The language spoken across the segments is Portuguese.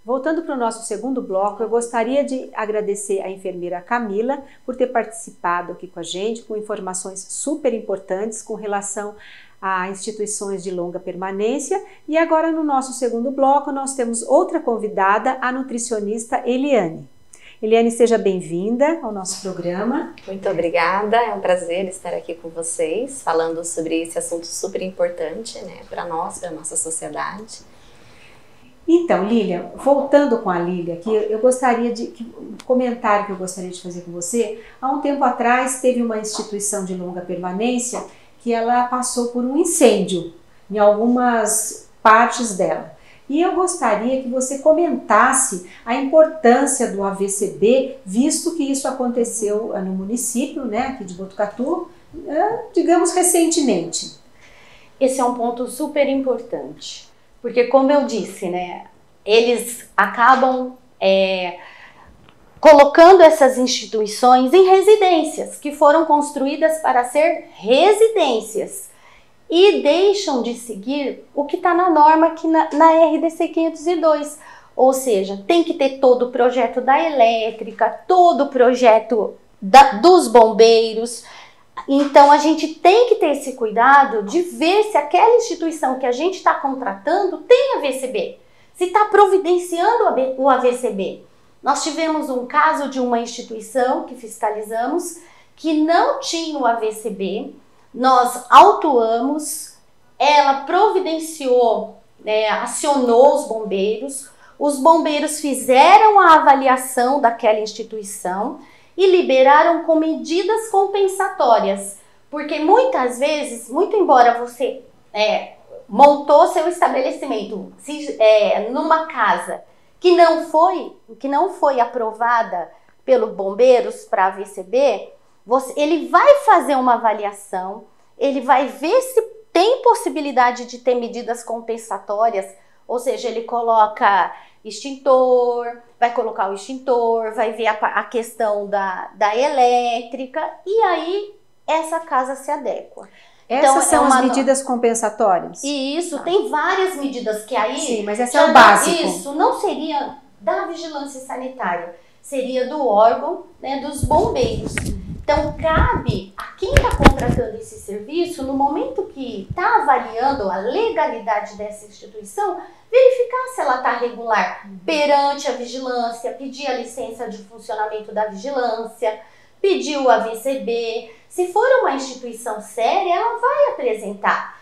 Voltando para o nosso segundo bloco, eu gostaria de agradecer à enfermeira Camila por ter participado aqui com a gente, com informações super importantes com relação a instituições de longa permanência. E agora no nosso segundo bloco nós temos outra convidada, a nutricionista Eliane. Eliane, seja bem-vinda ao nosso programa. Muito obrigada, é um prazer estar aqui com vocês, falando sobre esse assunto super importante, né, para nós, para a nossa sociedade. Então, Lília, voltando com a Lília aqui, eu gostaria um comentário que eu gostaria de fazer com você. Há um tempo atrás teve uma instituição de longa permanência que ela passou por um incêndio em algumas partes dela. E eu gostaria que você comentasse a importância do AVCB, visto que isso aconteceu no município, né, aqui de Botucatu, digamos recentemente. Esse é um ponto super importante, porque como eu disse, né, eles acabam colocando essas instituições em residências, que foram construídas para ser residências. E deixam de seguir o que está na norma aqui na RDC 502. Ou seja, tem que ter todo o projeto da elétrica, todo o projeto dos bombeiros. Então, a gente tem que ter esse cuidado de ver se aquela instituição que a gente está contratando tem AVCB. Se está providenciando o AVCB. Nós tivemos um caso de uma instituição que fiscalizamos que não tinha o AVCB. Nós autuamos, ela providenciou, acionou os bombeiros fizeram a avaliação daquela instituição e liberaram com medidas compensatórias, porque muitas vezes, muito embora você montou seu estabelecimento numa casa que não foi aprovada pelos bombeiros para AVCB, ele vai fazer uma avaliação, ele vai ver se tem possibilidade de ter medidas compensatórias, ou seja, ele coloca extintor, vai colocar o extintor, vai ver a questão da elétrica e aí essa casa se adequa. Essas são as medidas compensatórias? E isso, tem várias medidas que aí... Sim, mas essa é o básico. Isso não seria da vigilância sanitária, seria do órgão, né, dos bombeiros. Então, cabe a quem está contratando esse serviço, no momento que está avaliando a legalidade dessa instituição, verificar se ela está regular perante a vigilância, pedir a licença de funcionamento da vigilância, pedir o AVCB. Se for uma instituição séria, ela vai apresentar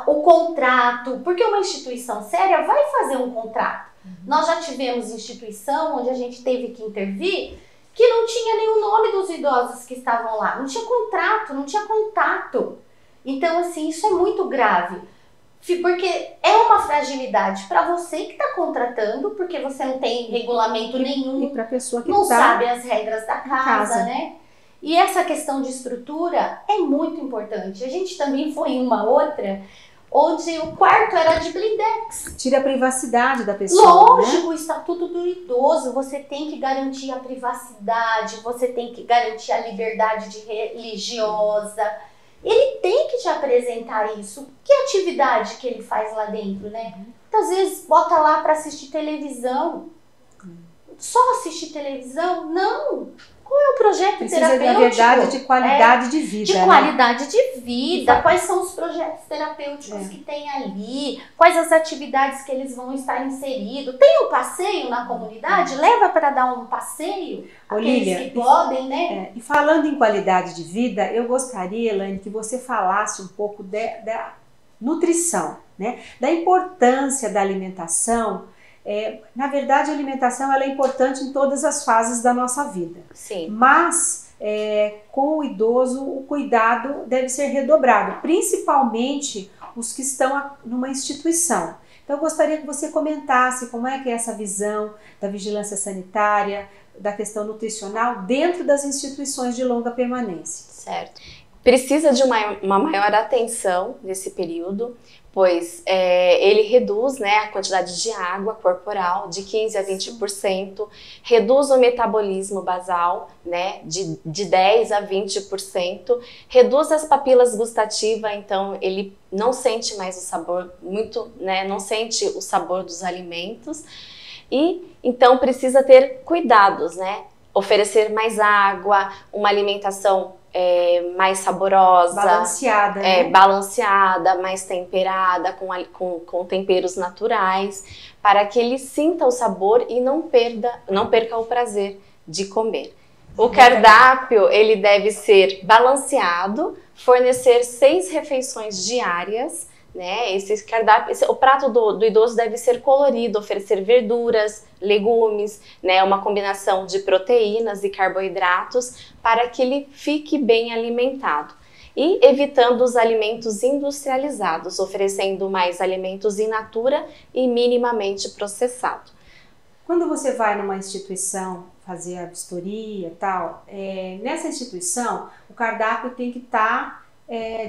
o contrato, porque uma instituição séria vai fazer um contrato. Nós já tivemos instituição onde a gente teve que intervir, que não tinha nenhum nome dos idosos que estavam lá, não tinha contrato, não tinha contato. Então, assim, isso é muito grave, porque é uma fragilidade para você que está contratando, porque você não tem regulamento nenhum, e para a pessoa que não sabe as regras da casa, né? E essa questão de estrutura é muito importante. A gente também foi em uma outra onde o quarto era de blindex. Tira a privacidade da pessoa. Lógico, né? O Estatuto do Idoso, você tem que garantir a privacidade, você tem que garantir a liberdade religiosa. Ele tem que te apresentar isso. Que atividade que ele faz lá dentro, né? Muitas vezes bota lá para assistir televisão. Só assistir televisão? Não! Qual é o projeto terapêutico? Na verdade, de qualidade de vida. De qualidade de vida. Quais são os projetos terapêuticos que tem ali? Quais as atividades que eles vão estar inseridos? Tem um passeio na comunidade? Leva para dar um passeio? Aqueles que podem, né? E falando em qualidade de vida, eu gostaria, Elaine, que você falasse um pouco da nutrição, né? Da importância da alimentação. Na verdade, a alimentação ela é importante em todas as fases da nossa vida. Sim. Mas com o idoso o cuidado deve ser redobrado, principalmente os que estão numa instituição. Então eu gostaria que você comentasse como é que é essa visão da vigilância sanitária, da questão nutricional dentro das instituições de longa permanência. Certo. Precisa de uma maior atenção nesse período, pois ele reduz, né, a quantidade de água corporal de 15% a 20%, reduz o metabolismo basal, né, de 10% a 20%, reduz as papilas gustativas, então ele não sente mais o sabor, não sente o sabor dos alimentos. E então precisa ter cuidados, né? Oferecer mais água, uma alimentação mais saborosa, balanceada, né? Balanceada, mais temperada, com temperos naturais, para que ele sinta o sabor e não perca o prazer de comer. O cardápio, ele deve ser balanceado, fornecer 6 refeições diárias, né? Esse cardápio, o prato do idoso deve ser colorido, oferecer verduras, legumes, né? Uma combinação de proteínas e carboidratos para que ele fique bem alimentado. E evitando os alimentos industrializados, oferecendo mais alimentos in natura e minimamente processados. Quando você vai numa instituição fazer a vistoria e tal, nessa instituição o cardápio tem que estar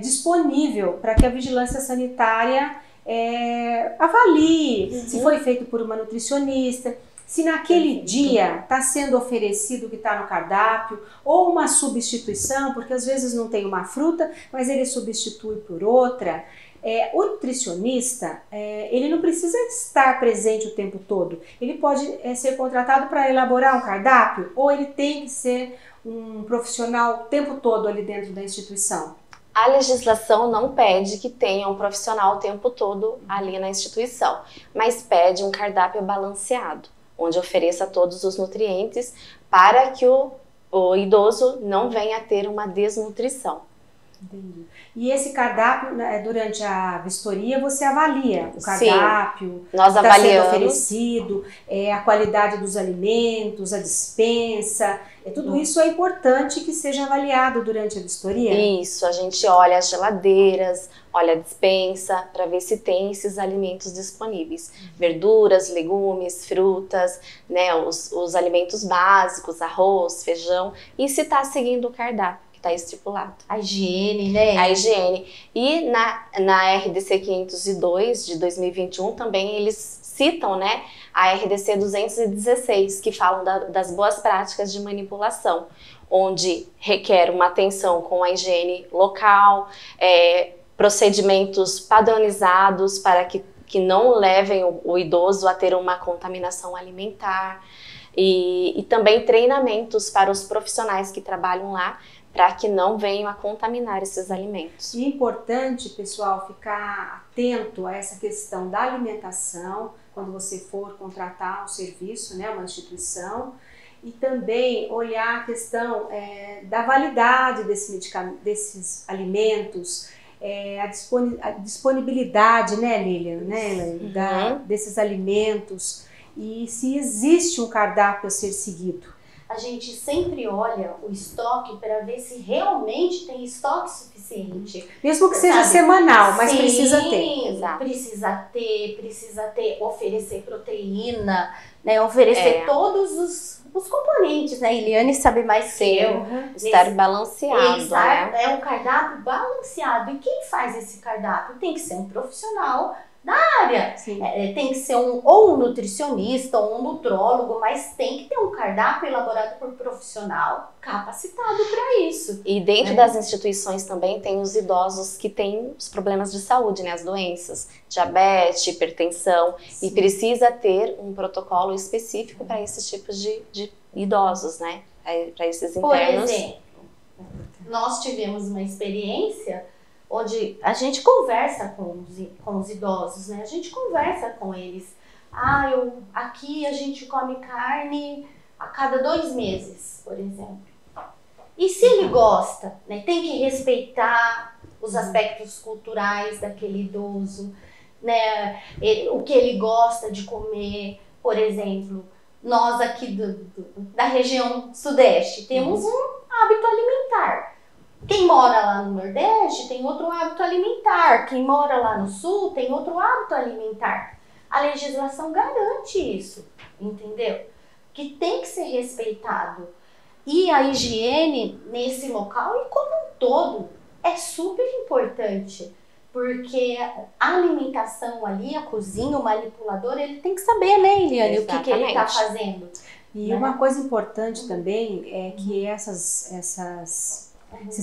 disponível para que a vigilância sanitária avalie se foi feito por uma nutricionista, se naquele dia está sendo oferecido o que está no cardápio, ou uma substituição, porque às vezes não tem uma fruta, mas ele substitui por outra. O nutricionista, ele não precisa estar presente o tempo todo. Ele pode ser contratado para elaborar um cardápio, ou ele tem que ser um profissional o tempo todo ali dentro da instituição? A legislação não pede que tenha um profissional o tempo todo ali na instituição, mas pede um cardápio balanceado, onde ofereça todos os nutrientes para que o idoso não venha a ter uma desnutrição. Entendi. E esse cardápio, né, durante a vistoria, você avalia o cardápio, nós está avaliamos, sendo oferecido, a qualidade dos alimentos, a despensa, tudo isso é importante que seja avaliado durante a vistoria? Isso, a gente olha as geladeiras, olha a despensa, para ver se tem esses alimentos disponíveis. Verduras, legumes, frutas, né, os alimentos básicos, arroz, feijão, e se está seguindo o cardápio. Está estipulado. A higiene, né? A higiene. E na RDC 502 de 2021 também eles citam, né, a RDC 216, que falam das boas práticas de manipulação, onde requer uma atenção com a higiene local, procedimentos padronizados para que não levem o idoso a ter uma contaminação alimentar, e também treinamentos para os profissionais que trabalham lá, para que não venham a contaminar esses alimentos. E é importante, pessoal, ficar atento a essa questão da alimentação, quando você for contratar um serviço, né, uma instituição, e também olhar a questão da validade desses alimentos, a disponibilidade, né, Lilian, né, desses alimentos, e se existe um cardápio a ser seguido. A gente sempre olha o estoque para ver se realmente tem estoque suficiente. Mesmo que seja semanal, mas precisa ter. Sim, precisa ter, oferecer proteína, né, oferecer todos os componentes, né? Eliane sabe mais que eu. Estar balanceado. Né? É um cardápio balanceado. E quem faz esse cardápio? Tem que ser um profissional da área. Tem que ser ou um nutricionista ou um nutrólogo, mas tem que ter um cardápio elaborado por profissional capacitado para isso. E dentro das instituições também tem os idosos que têm os problemas de saúde, né, as doenças, diabetes, hipertensão, e precisa ter um protocolo específico para esses tipos de idosos, né, para esses internos. Por exemplo, nós tivemos uma experiência onde a gente conversa com os idosos, né? A gente conversa com eles. Aqui a gente come carne a cada 2 meses, por exemplo. E se ele gosta, né? Tem que respeitar os aspectos culturais daquele idoso, né? O que ele gosta de comer. Por exemplo, nós aqui da região sudeste temos um hábito alimentar. Quem mora lá no Nordeste tem outro hábito alimentar. Quem mora lá no Sul tem outro hábito alimentar. A legislação garante isso, entendeu? Que tem que ser respeitado. E a higiene nesse local e como um todo é super importante. Porque a alimentação ali, a cozinha, o manipulador, ele tem que saber, né, Eliane, o que ele está fazendo. E uma coisa importante também é que esses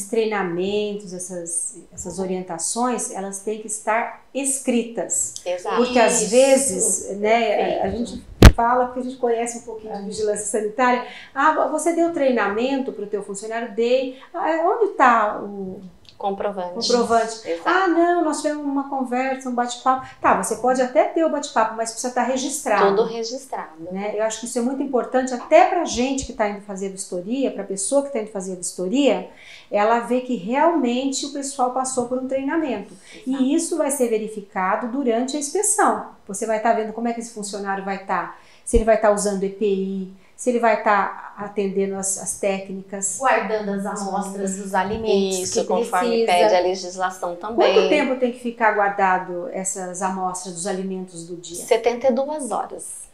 treinamentos, essas orientações, elas têm que estar escritas. Exato. Porque às vezes, né, a gente fala, porque a gente conhece um pouquinho de vigilância sanitária. Ah, você deu treinamento para o teu funcionário? Dei. Onde está o comprovante? Exato. Ah, não, nós tivemos uma conversa, um bate-papo. Tá, você pode até ter o bate-papo, mas precisa estar registrado. Tudo registrado. Né? Eu acho que isso é muito importante até para a gente que está indo fazer vistoria, para a pessoa que está indo fazer a vistoria, ela vê que realmente o pessoal passou por um treinamento. Exato. E isso vai ser verificado durante a inspeção. Você vai estar vendo como é que esse funcionário vai estar, se ele vai estar usando EPI, se ele vai estar atendendo as técnicas. Guardando as amostras dos alimentos. Isso, que conforme pede a legislação também. Quanto tempo tem que ficar guardado essas amostras dos alimentos do dia? 72 horas.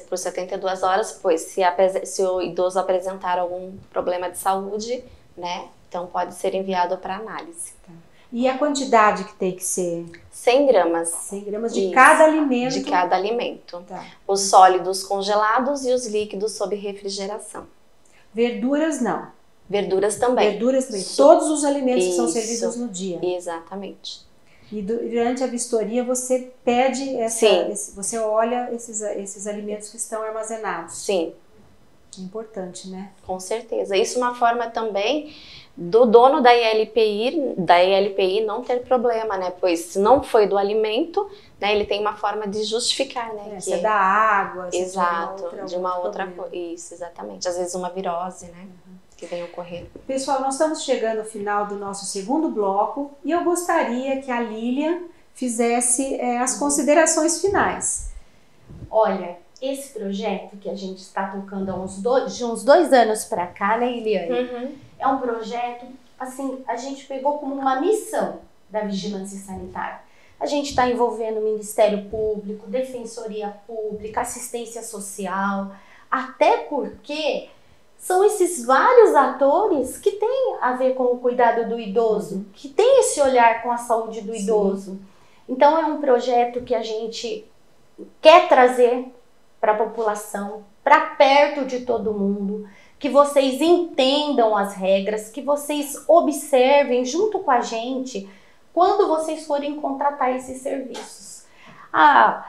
Por 72 horas, pois se o idoso apresentar algum problema de saúde, né, então pode ser enviado para análise. Tá. E a quantidade que tem que ser? 100 gramas. 100 gramas de cada alimento? De cada alimento. Tá. Os sólidos congelados e os líquidos sob refrigeração. Verduras não? Verduras também. Verduras também. Todos os alimentos que são servidos no dia? Exatamente. E durante a vistoria você pede, você olha esses alimentos que estão armazenados? Sim. Importante, né? Com certeza. Isso é uma forma também do dono da ILPI não ter problema, né? Pois se não foi do alimento, né, ele tem uma forma de justificar, né? Se é da água, se exato, de uma outra coisa. Isso, exatamente. Às vezes uma virose, né? Que vem ocorrer. Pessoal, nós estamos chegando ao final do nosso segundo bloco e eu gostaria que a Lília fizesse as considerações finais. Olha, esse projeto que a gente está tocando há uns 2 anos para cá, né, Eliane? É um projeto, assim, a gente pegou como uma missão da vigilância sanitária. A gente está envolvendo o Ministério Público, Defensoria Pública, Assistência Social, até porque são esses vários atores que têm a ver com o cuidado do idoso, que tem esse olhar com a saúde do idoso. Então é um projeto que a gente quer trazer para a população, para perto de todo mundo, que vocês entendam as regras, que vocês observem junto com a gente quando vocês forem contratar esses serviços. A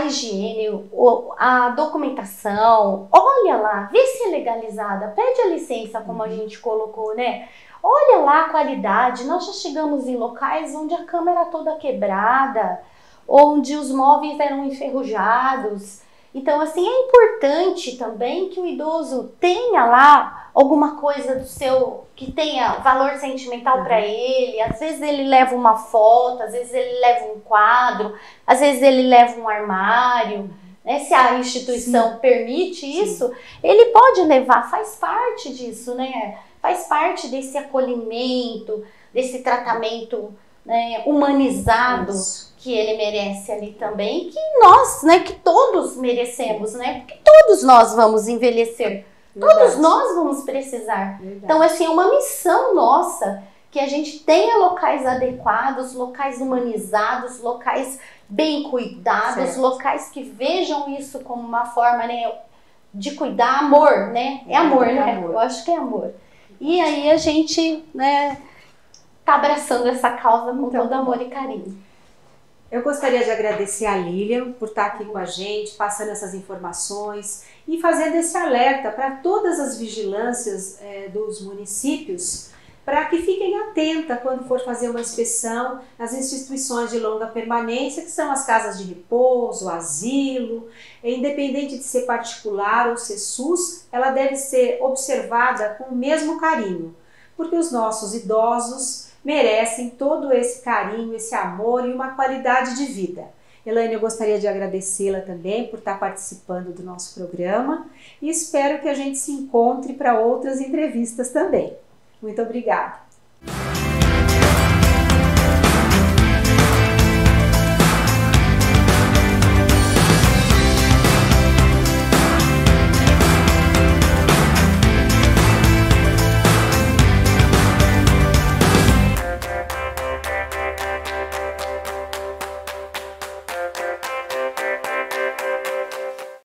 higiene, a documentação, olha lá, vê se é legalizada, pede a licença como a gente colocou, né? Olha lá a qualidade, nós já chegamos em locais onde a cama era toda quebrada, onde os móveis eram enferrujados. Então, assim, é importante também que o idoso tenha lá alguma coisa do seu, que tenha valor sentimental para ele. Às vezes ele leva uma foto, às vezes ele leva um quadro, às vezes ele leva um armário, né? Se a instituição permite isso, ele pode levar, faz parte disso, né? Faz parte desse acolhimento, desse tratamento, né, humanizado que ele merece ali também, que nós, né, que todos merecemos, né? Porque todos nós vamos envelhecer. Todos nós vamos precisar. Então, assim, é uma missão nossa que a gente tenha locais adequados, locais humanizados, locais bem cuidados, locais que vejam isso como uma forma, né, de cuidar, amor, né? É amor, né? Amor. Eu acho que é amor. E aí a gente, né, tá abraçando essa causa com todo amor e carinho. Eu gostaria de agradecer a Lilian por estar aqui com a gente, passando essas informações e fazendo esse alerta para todas as vigilâncias dos municípios, para que fiquem atentas quando for fazer uma inspeção nas instituições de longa permanência, que são as casas de repouso, asilo. Independente de ser particular ou ser SUS, ela deve ser observada com o mesmo carinho, porque os nossos idosos merecem todo esse carinho, esse amor e uma qualidade de vida. Elaine, eu gostaria de agradecê-la também por estar participando do nosso programa e espero que a gente se encontre para outras entrevistas também. Muito obrigada.